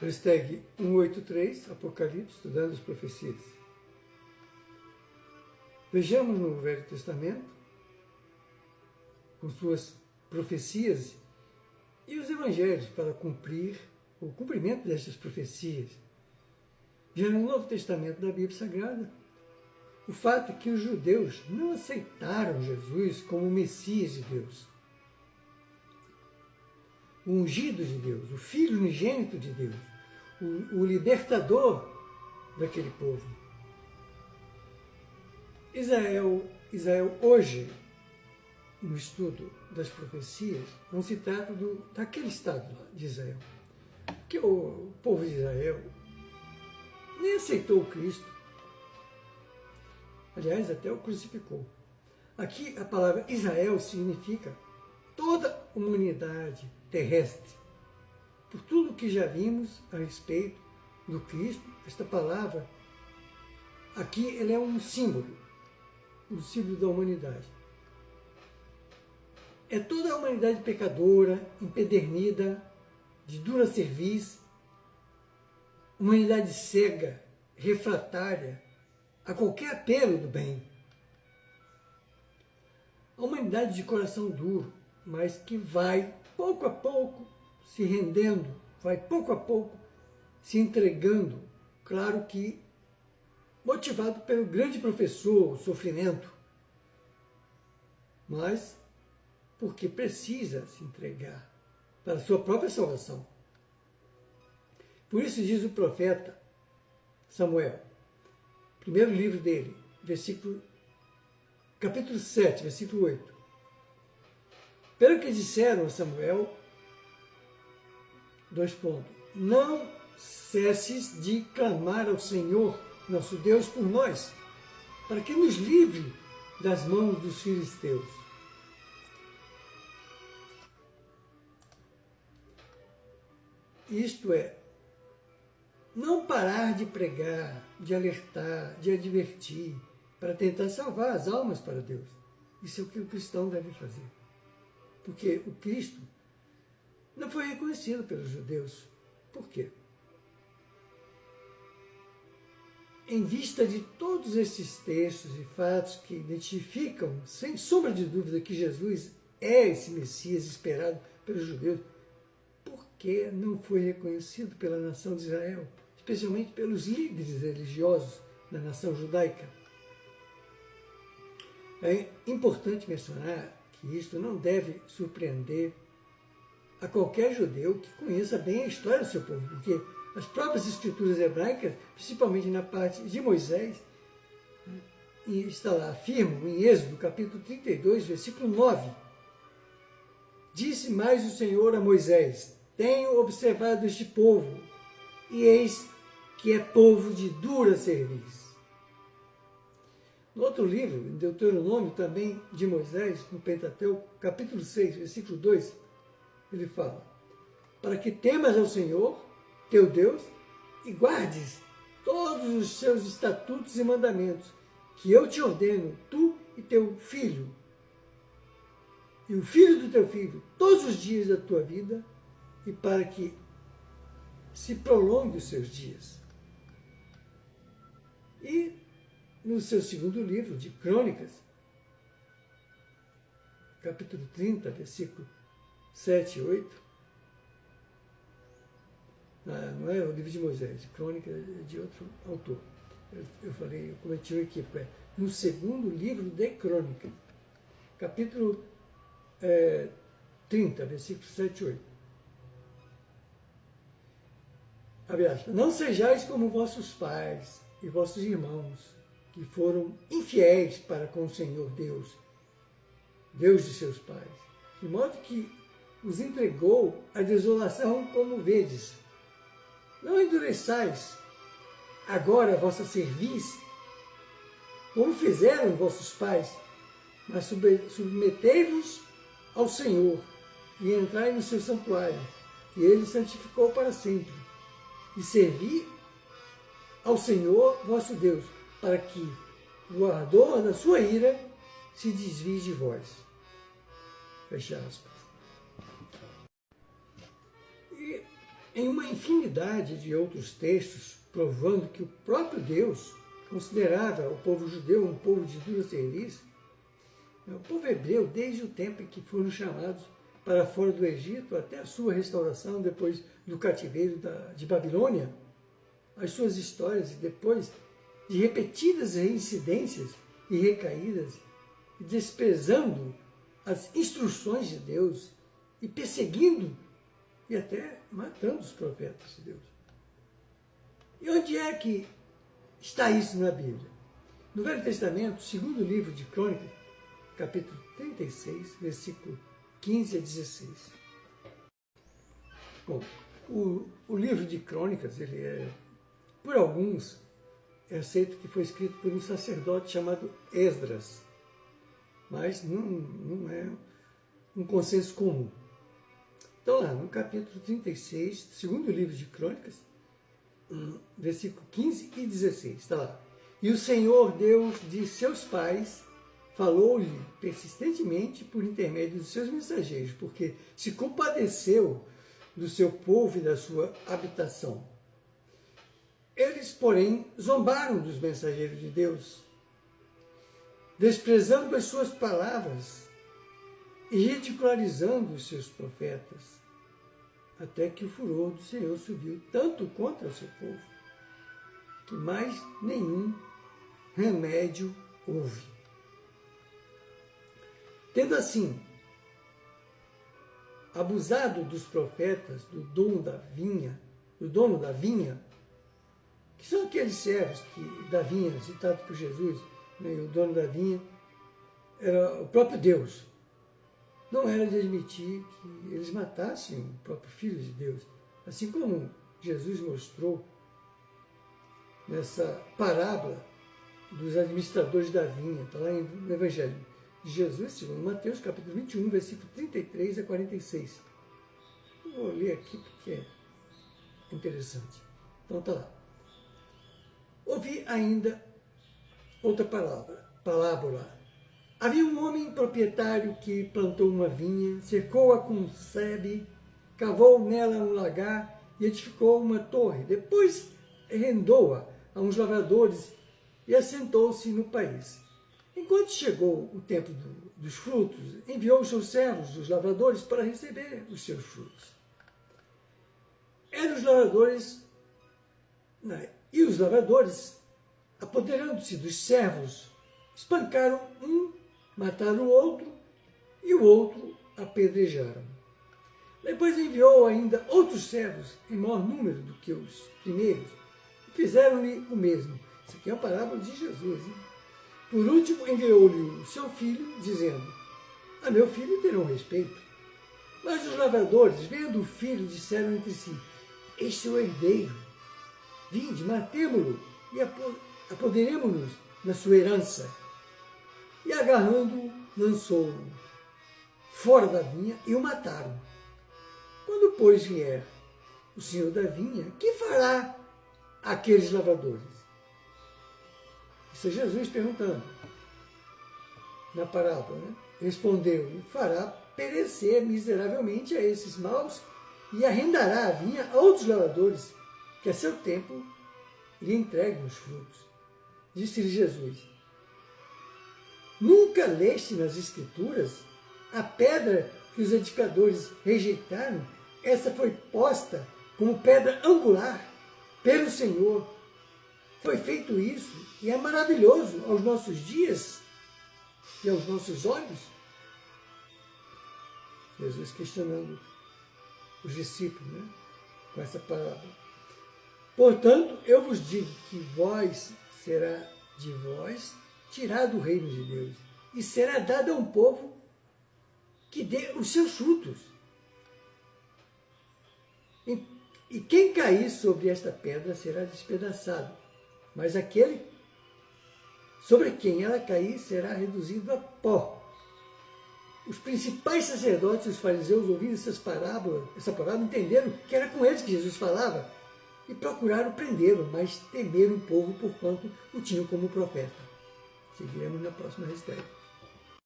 Hashtag 183, Apocalipse, estudando as profecias. Vejamos no Velho Testamento, com suas profecias, e os evangelhos para cumprir o cumprimento destas profecias. Já no Novo Testamento da Bíblia Sagrada, o fato é que os judeus não aceitaram Jesus como o Messias de Deus, o ungido de Deus, o Filho unigênito de Deus, o libertador daquele povo. Israel hoje, no estudo das profecias, não se trata daquele estado de Israel. Porque o povo de Israel nem aceitou o Cristo. Aliás, até o crucificou. Aqui a palavra Israel significa toda a humanidade terrestre. Por tudo que já vimos a respeito do Cristo, esta palavra, aqui ela é um símbolo da humanidade. É toda a humanidade pecadora, empedernida, de dura cerviz, humanidade cega, refratária a qualquer apelo do bem. A humanidade de coração duro, mas que vai pouco a pouco se rendendo, vai pouco a pouco se entregando, claro que motivado pelo grande professor, o sofrimento, mas porque precisa se entregar para a sua própria salvação. Por isso diz o profeta Samuel, primeiro livro dele, capítulo 7, versículo 8. Pelo que disseram a Samuel, não cesses de clamar ao Senhor, nosso Deus, por nós, para que nos livre das mãos dos filisteus. Isto é, não parar de pregar, de alertar, de advertir, para tentar salvar as almas para Deus. Isso é o que o cristão deve fazer. Porque o Cristo não foi reconhecido pelos judeus. Por quê? Em vista de todos esses textos e fatos que identificam, sem sombra de dúvida, que Jesus é esse Messias esperado pelos judeus, por que não foi reconhecido pela nação de Israel, especialmente pelos líderes religiosos da nação judaica? É importante mencionar que isto não deve surpreender a qualquer judeu que conheça bem a história do seu povo, porque as próprias escrituras hebraicas, principalmente na parte de Moisés, e está lá, afirmam em Êxodo, capítulo 32, versículo 9, disse mais o Senhor a Moisés, tenho observado este povo, e eis que é povo de dura cerviz. No outro livro, em Deuteronômio, também de Moisés, no Pentateuco, capítulo 6, versículo 2, ele fala, para que temas ao Senhor, teu Deus, e guardes todos os seus estatutos e mandamentos, que eu te ordeno, tu e teu filho, e o filho do teu filho, todos os dias da tua vida, e para que se prolongue os seus dias. E no seu segundo livro, de Crônicas, capítulo 30, versículo 7 e 8, não é o livro de Moisés, Crônicas é de outro autor. Eu cometi um equívoco. No segundo livro de Crônicas, capítulo 30, versículo 7 e 8. Abre aspas, não sejais como vossos pais e vossos irmãos, que foram infiéis para com o Senhor Deus, Deus de seus pais, de modo que os entregou à desolação como vedes. Não endureçais agora a vossa cerviz, como fizeram vossos pais, mas submetei-vos ao Senhor e entrai no seu santuário, que ele santificou para sempre, e servi ao Senhor vosso Deus, para que o ardor da sua ira se desvie de vós. Fecha aspas. E em uma infinidade de outros textos, provando que o próprio Deus considerava o povo judeu um povo de dura serviço. O povo hebreu, desde o tempo em que foram chamados para fora do Egito, até a sua restauração depois do cativeiro de Babilônia, as suas histórias, e depois de repetidas reincidências e recaídas, desprezando as instruções de Deus e perseguindo e até matando os profetas de Deus. E onde é que está isso na Bíblia? No Velho Testamento, segundo livro de Crônicas, capítulo 36, versículo 15 a 16. Bom, o livro de Crônicas, ele por alguns, é aceito que foi escrito por um sacerdote chamado Esdras, mas não é um consenso comum. Então lá, no capítulo 36, segundo livro de Crônicas, versículo 15 e 16, está lá. E o Senhor, Deus de seus pais, falou-lhe persistentemente por intermédio dos seus mensageiros, porque se compadeceu do seu povo e da sua habitação. Eles, porém, zombaram dos mensageiros de Deus, desprezando as suas palavras e ridicularizando os seus profetas, até que o furor do Senhor subiu tanto contra o seu povo, que mais nenhum remédio houve. Tendo assim abusado dos profetas, do dono da vinha, que são aqueles servos da vinha, citados por Jesus, né? E o dono da vinha era o próprio Deus. Não era de admitir que eles matassem o próprio Filho de Deus, assim como Jesus mostrou nessa parábola dos administradores da vinha, está lá no Evangelho de Jesus, segundo Mateus, capítulo 21, versículo 33 a 46. Eu vou ler aqui porque é interessante. Então está lá. Ouvi ainda outra parábola. Havia um homem proprietário que plantou uma vinha, cercou-a com sebe, cavou nela um lagar e edificou uma torre. Depois arrendou-a a uns lavradores e assentou-se no país. Enquanto chegou o tempo dos frutos, enviou os seus servos, os lavradores, para receber os seus frutos. E os lavradores, apoderando-se dos servos, espancaram um, mataram o outro, e o outro apedrejaram. Depois enviou ainda outros servos, em maior número do que os primeiros, e fizeram-lhe o mesmo. Isso aqui é uma parábola de Jesus, hein? Por último, enviou-lhe o seu filho, dizendo: a meu filho terão respeito. Mas os lavradores, vendo o filho, disseram entre si: este é o herdeiro. Vinde, matemo-lo e apoderemo-nos da sua herança. E agarrando-o, lançou-o fora da vinha e o mataram. Quando, pois, vier o senhor da vinha, que fará aqueles lavradores? Isso é Jesus perguntando na parábola, né? Respondeu-lhe: fará perecer miseravelmente a esses maus e arrendará a vinha a outros lavradores, que a seu tempo lhe entreguem os frutos. Disse-lhe Jesus: nunca leste nas Escrituras a pedra que os edificadores rejeitaram? Essa foi posta como pedra angular pelo Senhor. Foi feito isso e é maravilhoso aos nossos dias e aos nossos olhos. Jesus questionando os discípulos, né, com essa parábola. Portanto, eu vos digo que será de vós tirado o reino de Deus e será dado a um povo que dê os seus frutos. E quem cair sobre esta pedra será despedaçado, mas aquele sobre quem ela cair será reduzido a pó. Os principais sacerdotes e os fariseus, ouvindo essa parábola, entenderam que era com eles que Jesus falava e procuraram prendê-lo, mas temeram o povo porquanto o tinham como profeta. Seguiremos na próxima hashtag.